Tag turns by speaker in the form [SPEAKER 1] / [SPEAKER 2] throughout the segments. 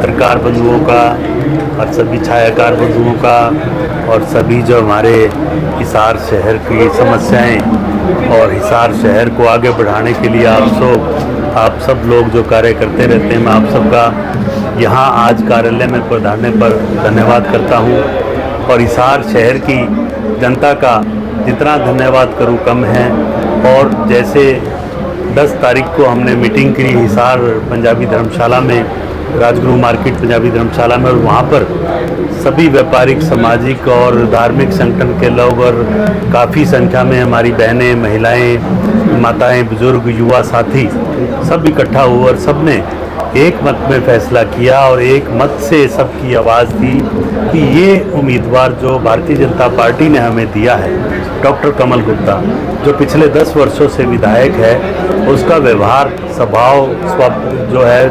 [SPEAKER 1] पत्रकार बंधुओं का और सभी छायाकार बंधुओं का और सभी जो हमारे हिसार शहर की समस्याएं और हिसार शहर को आगे बढ़ाने के लिए आप सब लोग जो कार्य करते रहते हैं, मैं आप सबका यहाँ आज कार्यालय में पधारने पर धन्यवाद करता हूँ। और हिसार शहर की जनता का जितना धन्यवाद करूँ कम है। और जैसे 10 तारीख को हमने मीटिंग की हिसार पंजाबी धर्मशाला में, राजगुरु मार्केट पंजाबी धर्मशाला में, और वहाँ पर सभी व्यापारिक, सामाजिक और धार्मिक संगठन के लोग और काफ़ी संख्या में हमारी बहनें, महिलाएं, माताएं, बुजुर्ग, युवा साथी सब इकट्ठा हुए और सब ने एक मत में फैसला किया और एक मत से सबकी आवाज़ थी कि ये उम्मीदवार जो भारतीय जनता पार्टी ने हमें दिया है, डॉक्टर कमल गुप्ता, जो पिछले 10 वर्षों से विधायक है, उसका व्यवहार, स्वभाव जो है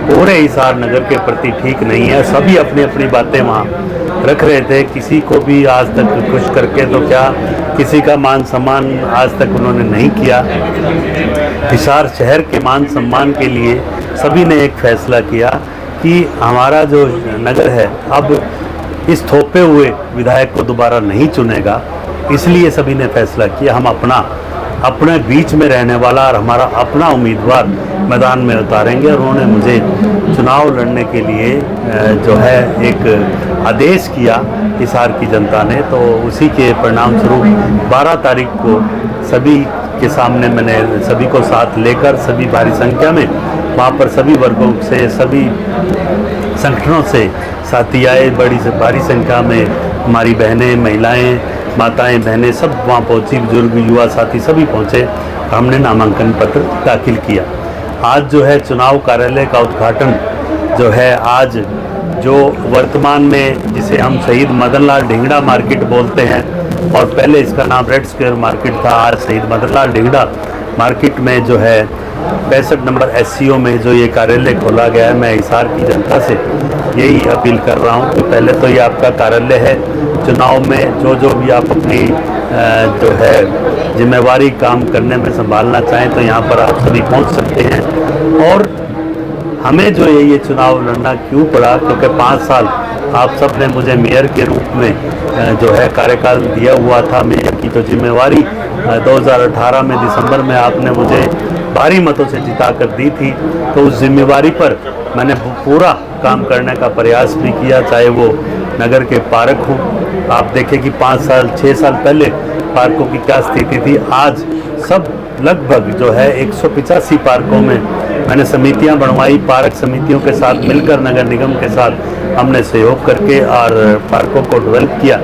[SPEAKER 1] पूरे हिसार नगर के प्रति ठीक नहीं है। सभी अपनी अपनी बातें वहाँ रख रहे थे, किसी को भी आज तक खुश करके तो क्या, किसी का मान सम्मान आज तक उन्होंने नहीं किया। हिसार शहर के मान सम्मान के लिए सभी ने एक फैसला किया कि हमारा जो नगर है अब इस थोपे हुए विधायक को दोबारा नहीं चुनेगा। इसलिए सभी ने फैसला किया हम अपने बीच में रहने वाला और हमारा अपना उम्मीदवार मैदान में उतारेंगे। और उन्होंने मुझे चुनाव लड़ने के लिए जो है एक आदेश किया हिसार की जनता ने, तो उसी के परिणाम स्वरूप 12 तारीख को सभी के सामने मैंने सभी को साथ लेकर सभी भारी संख्या में वहाँ पर सभी वर्गों से, सभी संगठनों से साथी आए। बड़ी से भारी संख्या में हमारी बहनें, महिलाएं, माताएं, बहनें सब वहाँ पहुँची, बुजुर्ग, युवा साथी सभी पहुँचे। हमने नामांकन पत्र दाखिल किया। आज जो है चुनाव कार्यालय का उद्घाटन जो है, आज जो वर्तमान में जिसे हम शहीद मदन लाल ढींगड़ा मार्केट बोलते हैं और पहले इसका नाम रेड स्क्वायर मार्केट था, आज शहीद मदन लाल ढींगड़ा मार्केट में जो है 65 नंबर SCO में जो ये कार्यालय खोला गया है। मैं हिसार की जनता से यही अपील कर रहा हूँ कि पहले तो ये आपका कार्यालय है, चुनाव में जो भी आप अपनी जो है जिम्मेवारी काम करने में संभालना चाहें तो यहाँ पर आप सभी पहुँच सकते हैं। और हमें जो ये चुनाव लड़ना क्यों पड़ा, क्योंकि 5 साल आप सब ने मुझे मेयर के रूप में जो है कार्यकाल दिया हुआ था। मेयर की तो जिम्मेवारी 2018 में दिसंबर में आपने मुझे भारी मतों से जिता कर दी थी, तो उस जिम्मेवारी पर मैंने पूरा काम करने का प्रयास भी किया, चाहे वो नगर के पार्क हों। आप देखें कि 5 साल 6 साल पहले पार्कों की क्या स्थिति थी, आज सब लगभग जो है 185 पार्कों में मैंने समितियां बनवाई, पार्क समितियों के साथ मिलकर नगर निगम के साथ हमने सहयोग करके और पार्कों को डेवलप किया।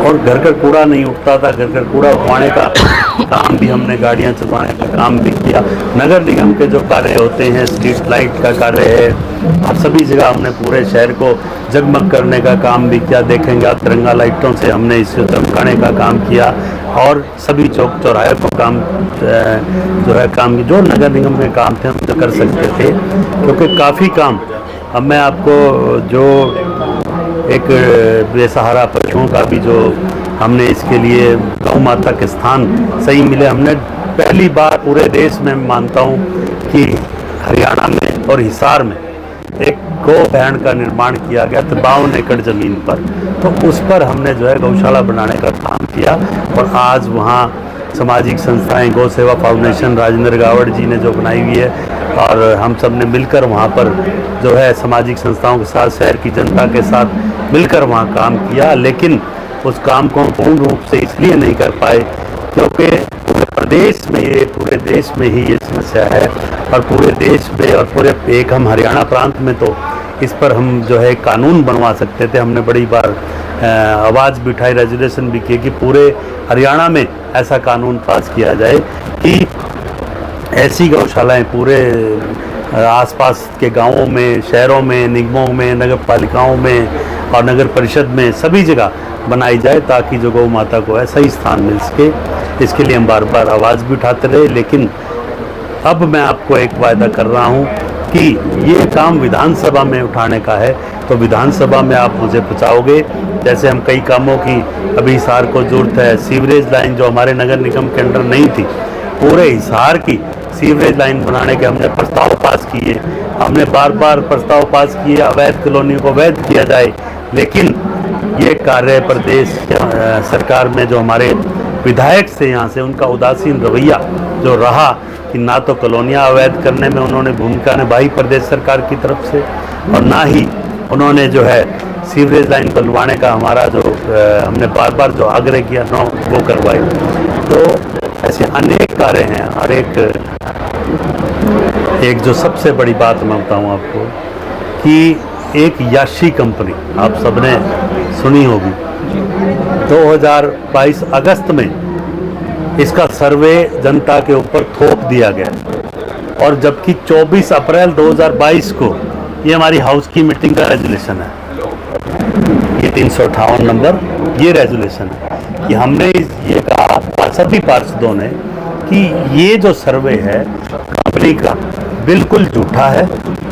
[SPEAKER 1] और घर घर कूड़ा नहीं उठता था, घर घर कूड़ा उठवाने का काम भी हमने, गाड़ियां चलवाने का काम भी किया। नगर निगम के जो कार्य होते हैं, स्ट्रीट लाइट का कार्य है, और सभी जगह हमने पूरे शहर को जगमग करने का काम भी किया। देखेंगे आप, तिरंगा लाइटों से हमने इसे चमकाने का काम किया और सभी चौक चौराहे को काम जो है काम जो नगर निगम के काम थे हम तो कर सकते थे, क्योंकि काफ़ी काम। अब मैं आपको जो एक बेसहारा पशुओं का भी जो हमने इसके लिए गौ माता के स्थान सही मिले, हमने पहली बार पूरे देश में मानता हूँ कि हरियाणा में और हिसार में एक गौ भैन का निर्माण किया गया 52 एकड़ ज़मीन पर, तो उस पर हमने जो है गौशाला बनाने का काम किया। और आज वहाँ सामाजिक संस्थाएं, गौ सेवा फाउंडेशन राजेंद्र गावड़ जी ने जो बनाई हुई है, और हम सब ने मिलकर वहाँ पर जो है सामाजिक संस्थाओं के साथ, शहर की जनता के साथ मिलकर वहाँ काम किया। लेकिन उस काम को पूर्ण रूप से इसलिए नहीं कर पाए क्योंकि पूरे प्रदेश में पूरे देश में ही ये समस्या है, और पूरे देश में और पूरे एक हम हरियाणा प्रांत में तो इस पर हम जो है कानून बनवा सकते थे। हमने बड़ी बार आवाज़ भी उठाई, रेजोल्यूशन भी किए कि पूरे हरियाणा में ऐसा कानून पास किया जाए कि ऐसी गौशालाएं पूरे आसपास के गांवों में, शहरों में, निगमों में, नगर पालिकाओं में और नगर परिषद में सभी जगह बनाई जाए, ताकि जो गौ माता को है सही स्थान मिल सके। इसके लिए हम बार बार आवाज़ भी उठाते रहे, लेकिन अब मैं आपको एक वायदा कर रहा हूँ कि ये काम विधानसभा में उठाने का है, तो विधानसभा में आप मुझे पहुँचाओगे। जैसे हम कई कामों की अभी हिसार को जरूरत है, सीवरेज लाइन जो हमारे नगर निगम के अंडर नहीं थी, पूरे हिसार की सीवरेज लाइन बनाने के हमने प्रस्ताव पास किए, हमने बार बार प्रस्ताव पास किए अवैध कॉलोनी को वैध किया जाए, लेकिन ये कार्य प्रदेश सरकार में जो हमारे विधायक से यहाँ से उनका उदासीन रवैया जो रहा कि ना तो कॉलोनियाँ अवैध करने में उन्होंने भूमिका निभाई प्रदेश सरकार की तरफ से, और ना ही उन्होंने जो है सीवरेज लाइन बनवाने का हमारा जो हमने बार बार जो आग्रह किया ना वो करवाए। तो ऐसे अनेक कार्य हैं। और एक जो सबसे बड़ी बात मैं बताऊँ आपको कि एक याशी कंपनी आप सबने सुनी होगी, 2022 अगस्त में इसका सर्वे जनता के ऊपर थोप दिया गया, और जबकि 24 अप्रैल 2022 को ये हमारी हाउस की मीटिंग का रेजोल्यूशन है, ये 358 नंबर ये रेजोल्यूशन है कि हमने ये कहा सभी पार्षदों ने कि ये जो सर्वे है कंपनी का बिल्कुल झूठा है,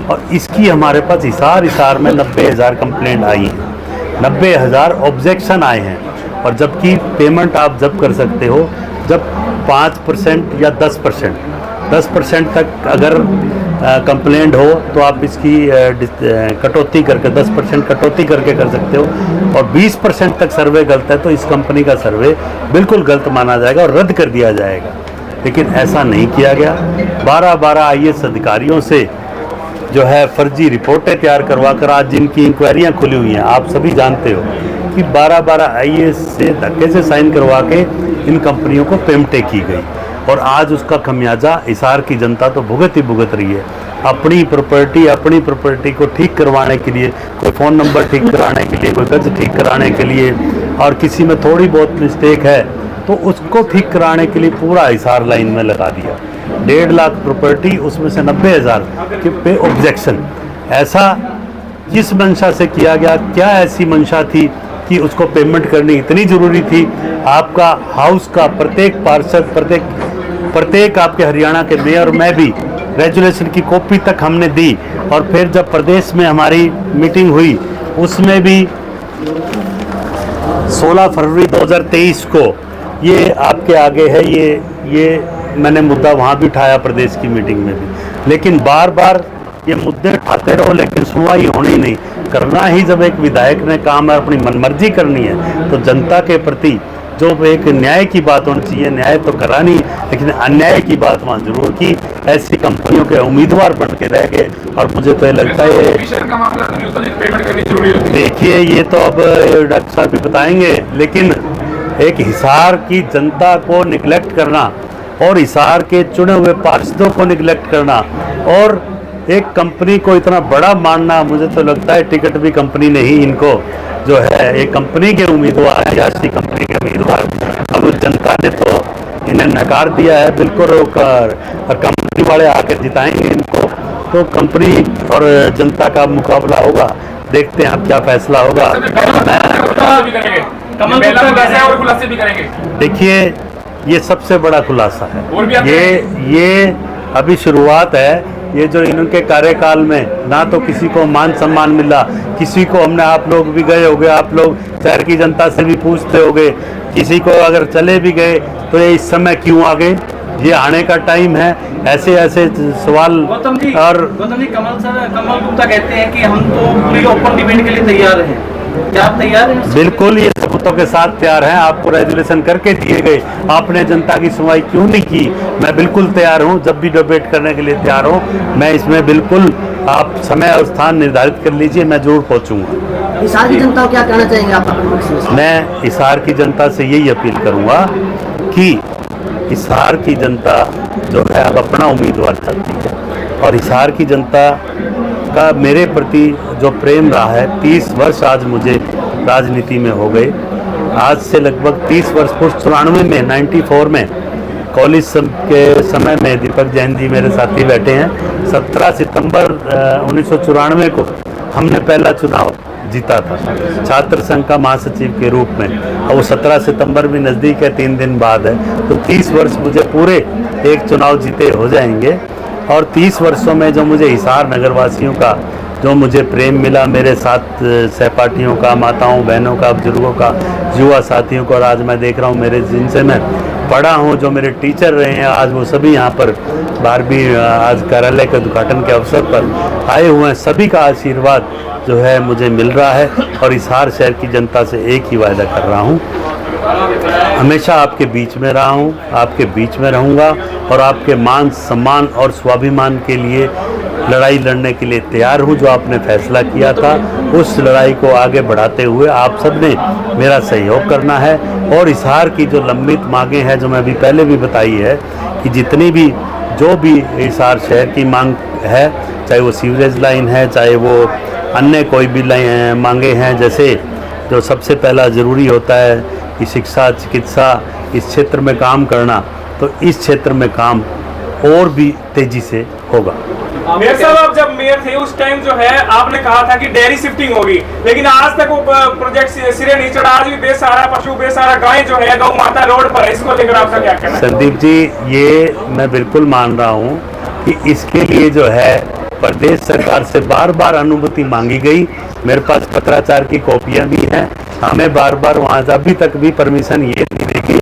[SPEAKER 1] और इसकी हमारे पास हिसार में 90,000 कंप्लेंट आई हैं, 90,000 ऑब्जेक्शन आए हैं, और जबकि पेमेंट आप जब कर सकते हो जब 5% या 10% तक अगर कंप्लेंट हो तो आप इसकी कटौती करके 10% कटौती करके कर सकते हो, और 20% तक सर्वे गलत है तो इस कंपनी का सर्वे बिल्कुल गलत माना जाएगा और रद्द कर दिया जाएगा। लेकिन ऐसा नहीं किया गया। 12 IAS अधिकारियों से जो है फर्जी रिपोर्टें तैयार करवा कर आज जिनकी इंक्वायरियाँ खुली हुई हैं, आप सभी जानते हो कि 12 IAS से धक्के से साइन करवा के इन कंपनियों को पेमेंटें की गई, और आज उसका खमियाजा हिसार की जनता तो भुगत ही भुगत रही है। अपनी प्रॉपर्टी को ठीक करवाने के लिए, कोई फ़ोन नंबर ठीक कराने के लिए, कोई कर्ज ठीक कराने के लिए, और किसी में थोड़ी बहुत मिस्टेक है तो उसको ठीक कराने के लिए पूरा हिसार लाइन में लगा दिया। 1.5 लाख प्रॉपर्टी, उसमें से 90,000 के पे ऑब्जेक्शन। ऐसा किस मंशा से किया गया? क्या ऐसी मंशा थी कि उसको पेमेंट करनी इतनी ज़रूरी थी? आपका हाउस का प्रत्येक पार्षद, प्रत्येक आपके हरियाणा के मेयर में भी रेजोल्यूशन की कॉपी तक हमने दी, और फिर जब प्रदेश में हमारी मीटिंग हुई उसमें भी 16 फरवरी 2023 को ये आपके आगे है, ये मैंने मुद्दा वहाँ भी उठाया प्रदेश की मीटिंग में भी, लेकिन बार बार ये मुद्दे उठाते रहो लेकिन सुनवाई होनी नहीं। करना ही जब एक विधायक ने काम है अपनी मनमर्जी करनी है तो जनता के प्रति जो एक न्याय की बात होनी चाहिए, न्याय तो करा नहीं, लेकिन अन्याय की बात वहाँ जरूर की। ऐसी कंपनियों के उम्मीदवार बन के रह गए, और मुझे तो लगता है देखिए ये तो अब डॉक्टर साहब भी बताएंगे, लेकिन एक हिसार की जनता को निगलेक्ट करना और हिसार के चुने हुए पार्षदों को निगलेक्ट करना और एक कंपनी को इतना बड़ा मानना, मुझे तो लगता है टिकट भी कंपनी ने ही इनको जो है एक कंपनी के उम्मीदवार, ऐसी कंपनी के उम्मीदवार, अब जनता ने तो इन्हें नकार दिया है बिल्कुल रोकर, और कंपनी वाले आकर जिताएंगे इनको, तो कंपनी और जनता का मुकाबला होगा। देखते हैं अब क्या फैसला होगा। देखिए ये सबसे बड़ा खुलासा है, ये अभी शुरुआत है। ये जो इनके कार्यकाल में ना तो किसी को मान सम्मान मिला, किसी को हमने, आप लोग भी गए होगे, आप लोग शहर की जनता से भी पूछते होगे, किसी को अगर चले भी गए तो ये इस समय क्यों आ गए, ये आने का टाइम है, ऐसे सवाल। और
[SPEAKER 2] कमल गुप्ता कहते हैं कि हम तो पूरी ओपन डिबेट के लिए तैयार हैं, क्या आप तैयार हैं?
[SPEAKER 1] बिल्कुल, ये सबूतों के साथ तैयार हैं। आपको रेजोल्यूशन करके दिए गए, आपने जनता की सुनवाई क्यों नहीं की? मैं बिल्कुल तैयार हूं, जब भी डिबेट करने के लिए तैयार हूं। मैं इसमें बिल्कुल, आप समय और स्थान निर्धारित कर लीजिए, मैं जरूर पहुंचूंगा।
[SPEAKER 3] हिसार की जनता को क्या कहना चाहेंगे आप?
[SPEAKER 1] मैं हिसार की जनता से यही अपील करूंगा कि हिसार की जनता जो है अब अपना उम्मीदवार चाहती है, और हिसार की जनता का मेरे प्रति जो प्रेम रहा है, 30 वर्ष आज मुझे राजनीति में हो गए। आज से लगभग 30 वर्ष पूर्व 94 में 94 में कॉलेज के समय में दीपक जैन जी मेरे साथी बैठे हैं। 17 सितंबर 1994 को हमने पहला चुनाव जीता था छात्र संघ का महासचिव के रूप में, और वो 17 सितंबर भी नज़दीक है, 3 दिन बाद है, तो 30 वर्ष मुझे पूरे एक चुनाव जीते हो जाएंगे। और 30 वर्षों में जो मुझे हिसार नगरवासियों का जो मुझे प्रेम मिला, मेरे साथ सहपाठियों का, माताओं बहनों का, बुजुर्गों का, युवा साथियों को, और आज मैं देख रहा हूँ मेरे जिनसे मैं पढ़ा हूँ, जो मेरे टीचर रहे हैं, आज वो सभी यहाँ पर 12वीं आज कार्यालय के उद्घाटन के अवसर पर आए हुए हैं, सभी का आशीर्वाद जो है मुझे मिल रहा है और हिसार शहर की जनता से एक ही वायदा कर रहा हूँ, हमेशा आपके बीच में रहा हूँ, आपके बीच में रहूँगा और आपके मान सम्मान और स्वाभिमान के लिए लड़ाई लड़ने के लिए तैयार हूँ। जो आपने फैसला किया था उस लड़ाई को आगे बढ़ाते हुए आप सब ने मेरा सहयोग करना है और हिसार की जो लंबित मांगें हैं, जो मैं अभी पहले भी बताई है कि जितनी भी जो भी हिसार शहर की मांग है, चाहे वो सीवरेज लाइन है, चाहे वो अन्य कोई भी लाइन मांगे हैं, जैसे जो सबसे पहला ज़रूरी होता है कि शिक्षा चिकित्सा इस क्षेत्र में काम करना, तो इस क्षेत्र में काम और भी तेज़ी से होगा।
[SPEAKER 4] मेयर साहब, आप जब मेयर थे उस टाइम जो है आपने कहा था कि डेयरी शिफ्टिंग होगी, लेकिन आज तक वो प्रोजेक्ट सिरे नहीं चढ़ा। आज भी बेसहारा पशु, बेसहारा गाय जो है गौ माता रोड पर है, इसको लेकर आपका क्या कहना है?
[SPEAKER 1] संदीप जी, ये मैं बिल्कुल मान रहा हूँ कि इसके लिए जो है प्रदेश सरकार से बार बार अनुमति मांगी गई। मेरे पास पत्राचार की कॉपियाँ भी हैं। हमें बार बार वहाँ अभी तक भी परमिशन ये नहीं देगी।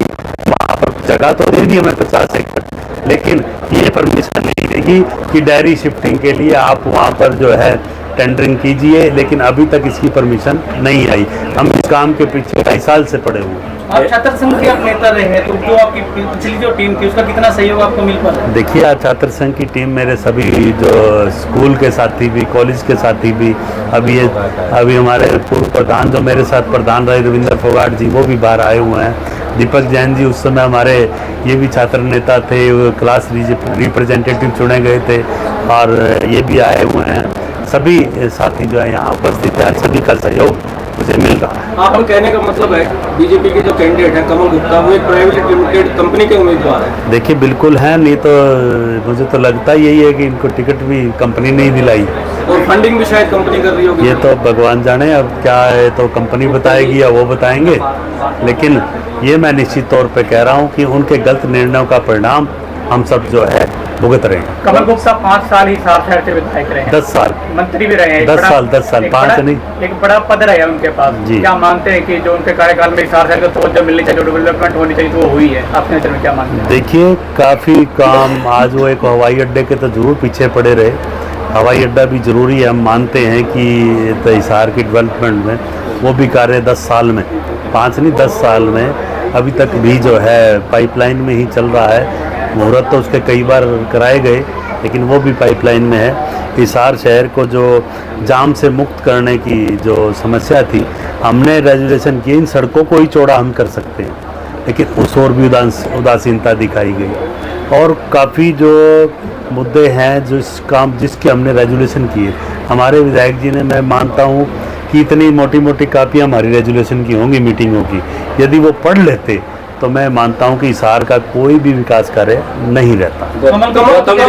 [SPEAKER 1] वहाँ पर जगह तो दे दी हमें 50 एकड़, लेकिन ये परमिशन नहीं देगी कि डेयरी शिफ्टिंग के लिए आप वहाँ पर जो है टेंडरिंग कीजिए, लेकिन अभी तक इसकी परमिशन नहीं आई। हम इस काम के पीछे कई साल से पड़े हुए हैं।
[SPEAKER 2] आप छात्र संघ के आप नेता रहे हैं, तो जो आपकी पिछली जो टीम थी उसका कितना सहयोग आपको मिल पा रहा है?
[SPEAKER 1] देखिए, आज छात्र संघ की टीम मेरे सभी जो स्कूल के साथी भी, कॉलेज के साथी भी, अभी हमारे पूर्व प्रधान जो मेरे साथ प्रधान रहे रविंद्र फोगाट जी, वो भी बाहर आए हुए हैं। दीपक जैन जी उस समय हमारे ये भी छात्र नेता थे, क्लास रिप्रेजेंटेटिव चुने गए थे और ये भी आए हुए हैं। सभी साथी जो है यहाँ उपस्थित है, सभी का सहयोग मुझे मिल रहा है।
[SPEAKER 4] आपका कहने का मतलब है बीजेपी के जो कैंडिडेट हैं कमल गुप्ता, वो एक प्राइवेट लिमिटेड कंपनी के उम्मीदवार हैं?
[SPEAKER 1] देखिए, बिल्कुल है, नहीं तो मुझे तो लगता यही है कि इनको टिकट भी कंपनी नहीं दिलाई
[SPEAKER 4] और फंडिंग भी शायद कंपनी कर रही होगी।
[SPEAKER 1] ये तो भगवान जाने, अब क्या है तो कंपनी बताएगी या वो बताएंगे, लेकिन ये मैं निश्चित तौर पे कह रहा हूँ कि उनके गलत निर्णयों का परिणाम हम सब जो है भुगत रहे हैं।
[SPEAKER 5] कमल गुप्ता 5 साल ही हिसार शहर से विधायक रहे हैं,
[SPEAKER 1] 10 साल
[SPEAKER 5] मंत्री भी रहे हैं।
[SPEAKER 1] 10 साल 5 नहीं,
[SPEAKER 5] एक बड़ा पद रहा है उनके पास
[SPEAKER 1] जी।
[SPEAKER 5] क्या मानते हैं कि जो उनके कार्यकाल में हिसार शहर को तवज्जो मिलनी चाहिए, जो डेवलपमेंट होनी चाहिए, तो वो हुई है? आपके नजर में क्या मानते हैं?
[SPEAKER 1] देखिए, काफ़ी काम आज वो एक हवाई अड्डे के तो जरूर पीछे पड़े रहे। हवाई अड्डा भी ज़रूरी है, हम मानते हैं कि तो हिसार की डेवलपमेंट में वो भी कार्य 10 साल में, 5 नहीं 10 साल में अभी तक भी जो है पाइपलाइन में ही चल रहा है। मुहूर्त तो उसके कई बार कराए गए, लेकिन वो भी पाइपलाइन में है। हिसार शहर को जो जाम से मुक्त करने की जो समस्या थी, हमने रेजुलेशन किए, इन सड़कों को ही चौड़ा हम कर सकते हैं, लेकिन उस ओर भी उदासीनता दिखाई गई। और काफ़ी जो मुद्दे हैं जिसके हमने रेजुलेशन किए, हमारे विधायक जी ने, मैं मानता हूँ कि इतनी मोटी मोटी कापियाँ हमारी रेजुलेशन की होंगी मीटिंगों की, यदि वो पढ़ लेते तो मैं मानता हूं कि हिसार का कोई भी विकास कार्य नहीं रहता।
[SPEAKER 4] कमल गुप्ता को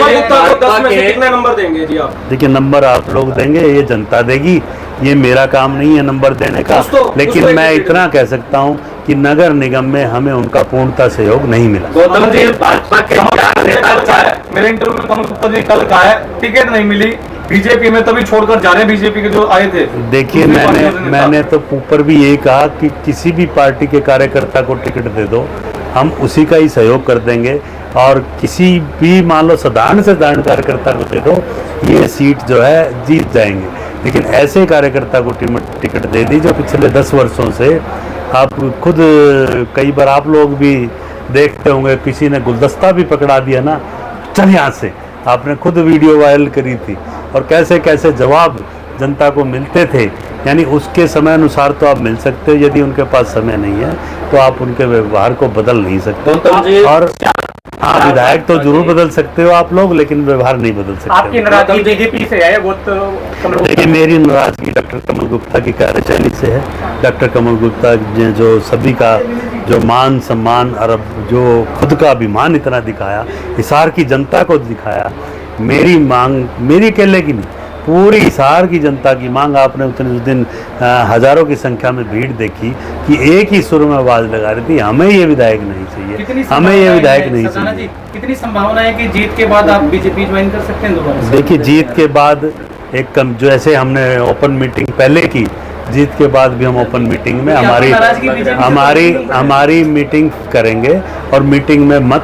[SPEAKER 4] 10 में से कितने नंबर देंगे जी आप?
[SPEAKER 1] देखिए, नंबर आप लोग देंगे, ये जनता देगी, ये मेरा काम नहीं है नंबर देने का, लेकिन मैं इतना कह सकता हूं कि नगर निगम में हमें उनका पूर्णतः सहयोग नहीं मिला।
[SPEAKER 4] गौतम जी, मेरे इंटरव्यू में कमल गुप्ता ने कल कहा है टिकट नहीं मिली बीजेपी में, तभी छोड़कर जा रहे हैं बीजेपी के जो आए थे।
[SPEAKER 1] देखिए, मैंने तो ऊपर भी यही कहा कि किसी भी पार्टी के कार्यकर्ता को टिकट दे दो, हम उसी का ही सहयोग कर देंगे, और किसी भी मान लो साधारण से साधारण कार्यकर्ता को दे दो, ये सीट जो है जीत जाएंगे। लेकिन ऐसे कार्यकर्ता को टिकट दे दी जो पिछले 10 वर्षों से, आप खुद कई बार आप लोग भी देखते होंगे, किसी ने गुलदस्ता भी पकड़ा दिया ना, चल यहाँ से, आपने खुद वीडियो वायरल करी थी, और कैसे कैसे जवाब जनता को मिलते थे। यानी उसके समय अनुसार तो आप मिल सकते हो, यदि उनके पास समय नहीं है तो आप उनके व्यवहार को बदल नहीं सकते। और हाँ, विधायक तो जरूर बदल सकते हो आप लोग, लेकिन व्यवहार नहीं बदल सकते।
[SPEAKER 5] आपकी नाराजगी बीजेपी से है वो तो कमल गुप्ता?
[SPEAKER 1] देखिए, मेरी नाराजगी डॉक्टर कमल गुप्ता की कार्यशैली से है। डॉक्टर कमल गुप्ता ने जो सभी का जो मान सम्मान और जो खुद का अभिमान इतना दिखाया, हिसार की जनता को दिखाया, मेरी मांग मेरी अकेले की नहीं, पूरी हिसार की जनता की मांग, आपने उस दिन हजारों की संख्या में भीड़ देखी कि एक ही सुर में आवाज लगा रही थी, हमें ये विधायक नहीं चाहिए, हमें ये विधायक नहीं चाहिए।
[SPEAKER 2] कितनी संभावना है कि जीत के बाद आप बीजेपी ज्वाइन कर सकते हैं दोबारा?
[SPEAKER 1] देखिए, जीत के बाद एक कम, जो ऐसे हमने ओपन मीटिंग पहले की, जीत के बाद भी हम ओपन मीटिंग में हमारी मीटिंग करेंगे, और मीटिंग में मत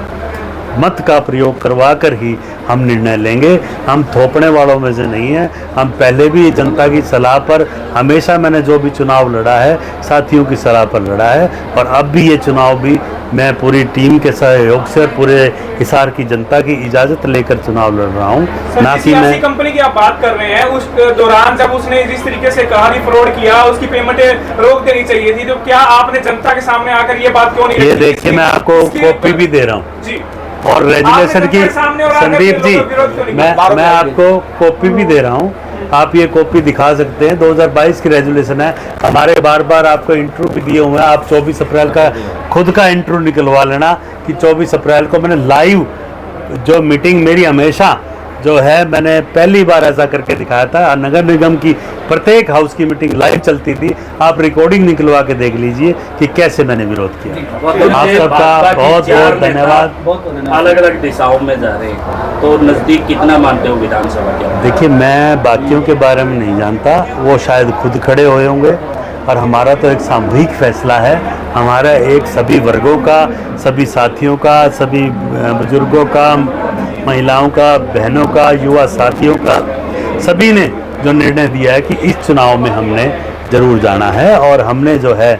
[SPEAKER 1] मत का प्रयोग करवा कर ही हम निर्णय लेंगे। हम थोपने वालों में से नहीं हैं। हम पहले भी जनता की सलाह पर हमेशा मैंने जो भी चुनाव लड़ा है साथियों की सलाह पर लड़ा है, और अब भी ये चुनाव भी मैं पूरी टीम के सहयोग से पूरे हिसार की जनता की इजाज़त लेकर चुनाव लड़ रहा हूँ, ना कि मैं।
[SPEAKER 4] कंपनी की आप बात कर रहे हैं, उस दौरान जब उसने जिस तरीके से कहा कि फ्रॉड किया, उसकी पेमेंटें रोक देनी चाहिए थी, तो क्या आपने जनता के सामने आकर ये बात क्यों नहीं
[SPEAKER 1] ये
[SPEAKER 4] रखी?
[SPEAKER 1] देखिए, मैं आपको कॉपी भी दे रहा हूँ
[SPEAKER 4] जी,
[SPEAKER 1] और रेजुलेशन की, संदीप जी मैं
[SPEAKER 5] नहीं
[SPEAKER 1] आपको कॉपी भी दे रहा हूँ, आप ये कॉपी दिखा सकते हैं। 2022 की रेजुलेशन है हमारे, बार बार आपको इंटरव्यू भी दिए हुए हैं। आप 24 अप्रैल का खुद का इंटरव्यू निकलवा लेना कि 24 अप्रैल को मैंने लाइव जो मीटिंग मेरी हमेशा जो है, मैंने पहली बार ऐसा करके दिखाया था। नगर निगम की प्रत्येक हाउस की मीटिंग लाइव चलती थी। आप रिकॉर्डिंग निकलवा के देख लीजिए कि कैसे मैंने विरोध किया। आप सबका बहुत बहुत धन्यवाद।
[SPEAKER 6] अलग अलग दिशाओं में जा रहे हैं, तो नज़दीक कितना मानते हो विधानसभा के?
[SPEAKER 1] देखिए, मैं बाकियों के बारे में नहीं जानता, वो शायद खुद खड़े हुए होंगे, और हमारा तो एक सामूहिक फैसला है। हमारा एक सभी वर्गों का, सभी साथियों का, सभी बुजुर्गों का, महिलाओं का, बहनों का, युवा साथियों का, सभी ने जो निर्णय दिया है कि इस चुनाव में हमने ज़रूर जाना है, और हमने जो है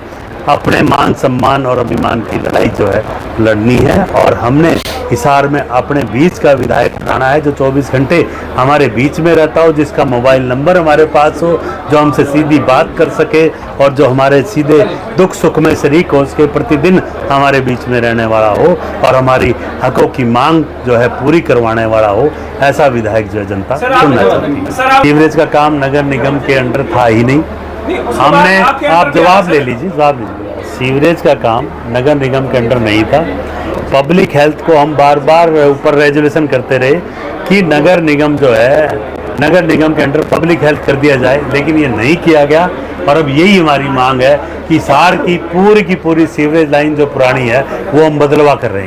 [SPEAKER 1] अपने मान सम्मान और अभिमान की लड़ाई जो है लड़नी है। और हमने हिसार में अपने बीच का विधायक बनाना है जो 24 घंटे हमारे बीच में रहता हो, जिसका मोबाइल नंबर हमारे पास हो, जो हमसे सीधी बात कर सके और जो हमारे सीधे दुख सुख में शरीक हो, उसके प्रतिदिन हमारे बीच में रहने वाला हो और हमारी हकों की मांग जो है पूरी करवाने वाला हो, ऐसा विधायक जो है जनता चुनना चाहती है। सीवरेज का काम नगर निगम के अंडर था ही नहीं। हमने, आप जवाब ले लीजिए, जवाब लीजिए। सीवरेज का काम नगर निगम के अंडर नहीं था। पब्लिक हेल्थ को हम बार बार ऊपर रेजुलेशन करते रहे कि नगर निगम जो है, नगर निगम के अंडर पब्लिक हेल्थ कर दिया जाए, लेकिन ये नहीं किया गया। और अब यही हमारी मांग है कि हिसार की पूरी सीवरेज लाइन जो पुरानी है वो हम बदलवा कर रहे हैं।